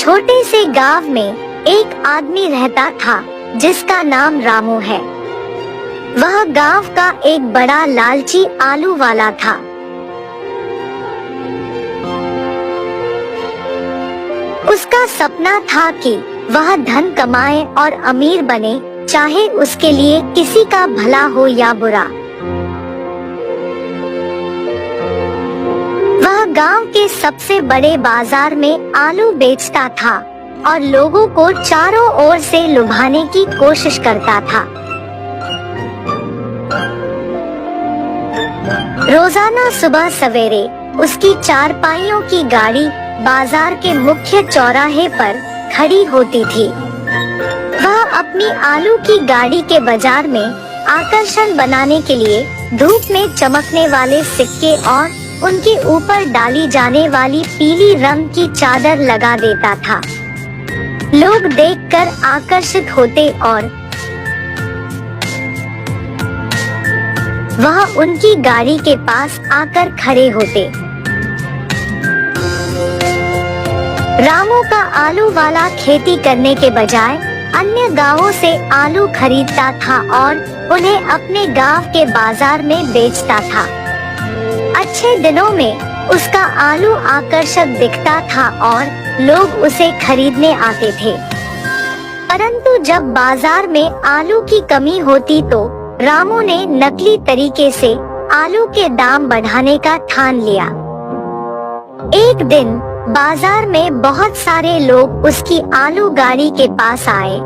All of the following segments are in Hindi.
छोटे से गांव में एक आदमी रहता था जिसका नाम रामू है। वह गांव का एक बड़ा लालची आलू वाला था। उसका सपना था कि वह धन कमाए और अमीर बने, चाहे उसके लिए किसी का भला हो या बुरा। वह गांव के सबसे बड़े बाजार में आलू बेचता था और लोगों को चारों ओर से लुभाने की कोशिश करता था। रोजाना सुबह सवेरे उसकी चारपाइयों की गाड़ी बाजार के मुख्य चौराहे पर खड़ी होती थी। वह अपनी आलू की गाड़ी के बाजार में आकर्षण बनाने के लिए धूप में चमकने वाले सिक्के और उनके ऊपर डाली जाने वाली पीली रंग की चादर लगा देता था। लोग देखकर आकर्षित होते और वह उनकी गाड़ी के पास आकर खड़े होते। रामू का आलू वाला खेती करने के बजाय अन्य गांवों से आलू खरीदता था और उन्हें अपने गांव के बाजार में बेचता था। अच्छे दिनों में उसका आलू आकर्षक दिखता था और लोग उसे खरीदने आते थे। परंतु जब बाजार में आलू की कमी होती तो रामू ने नकली तरीके से आलू के दाम बढ़ाने का ठान लिया। एक दिन बाजार में बहुत सारे लोग उसकी आलू गाड़ी के पास आए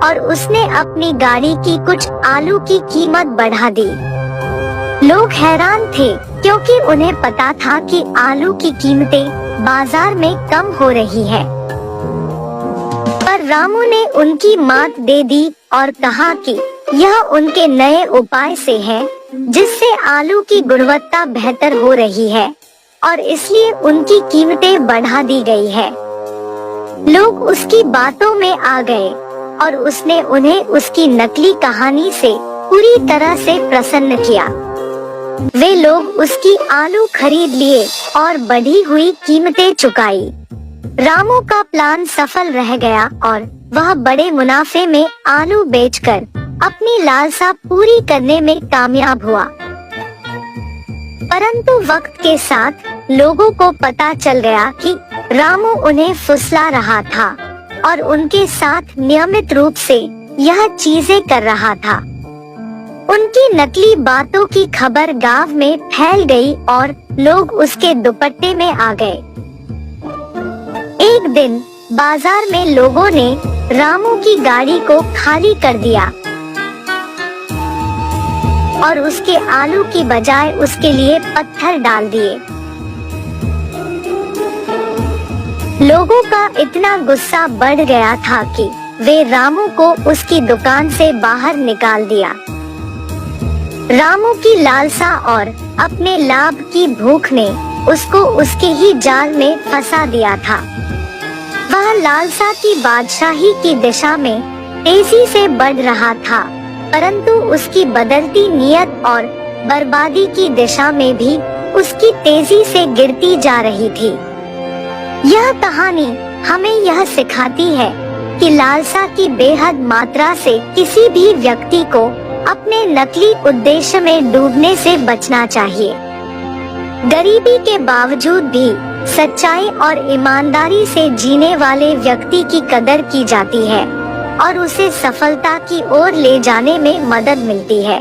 और उसने अपनी गाड़ी की कुछ आलू की कीमत बढ़ा दी। लोग हैरान थे क्योंकि उन्हें पता था कि आलू की कीमतें बाजार में कम हो रही है। पर रामू ने उनकी मात दे दी और कहा कि यह उनके नए उपाय से है जिससे आलू की गुणवत्ता बेहतर हो रही है और इसलिए उनकी कीमतें बढ़ा दी गई है। लोग उसकी बातों में आ गए और उसने उन्हें उसकी नकली कहानी से पूरी तरह से प्रसन्न किया। वे लोग उसकी आलू खरीद लिए और बढ़ी हुई कीमतें चुकाई। रामू का प्लान सफल रह गया और वह बड़े मुनाफे में आलू बेचकर अपनी लालसा पूरी करने में कामयाब हुआ। परंतु वक्त के साथ लोगों को पता चल गया कि रामू उन्हें फुसला रहा था और उनके साथ नियमित रूप से यह चीजें कर रहा था। उनकी नकली बातों की खबर गांव में फैल गई और लोग उसके दुपट्टे में आ गए। एक दिन बाजार में लोगों ने रामू की गाड़ी को खाली कर दिया और उसके आलू की बजाय उसके लिए पत्थर डाल दिए। लोगों का इतना गुस्सा बढ़ गया था कि वे रामू को उसकी दुकान से बाहर निकाल दिया। रामू की लालसा और अपने लाभ की भूख ने उसको उसके ही जाल में फंसा दिया था। वह लालसा की बादशाही की दिशा में तेजी से बढ़ रहा था, परंतु उसकी बदलती नीयत और बर्बादी की दिशा में भी उसकी तेजी से गिरती जा रही थी। यह कहानी हमें यह सिखाती है कि लालसा की बेहद मात्रा से किसी भी व्यक्ति को अपने नकली उद्देश्य में डूबने से बचना चाहिए। गरीबी के बावजूद भी सच्चाई और ईमानदारी से जीने वाले व्यक्ति की कदर की जाती है और उसे सफलता की ओर ले जाने में मदद मिलती है।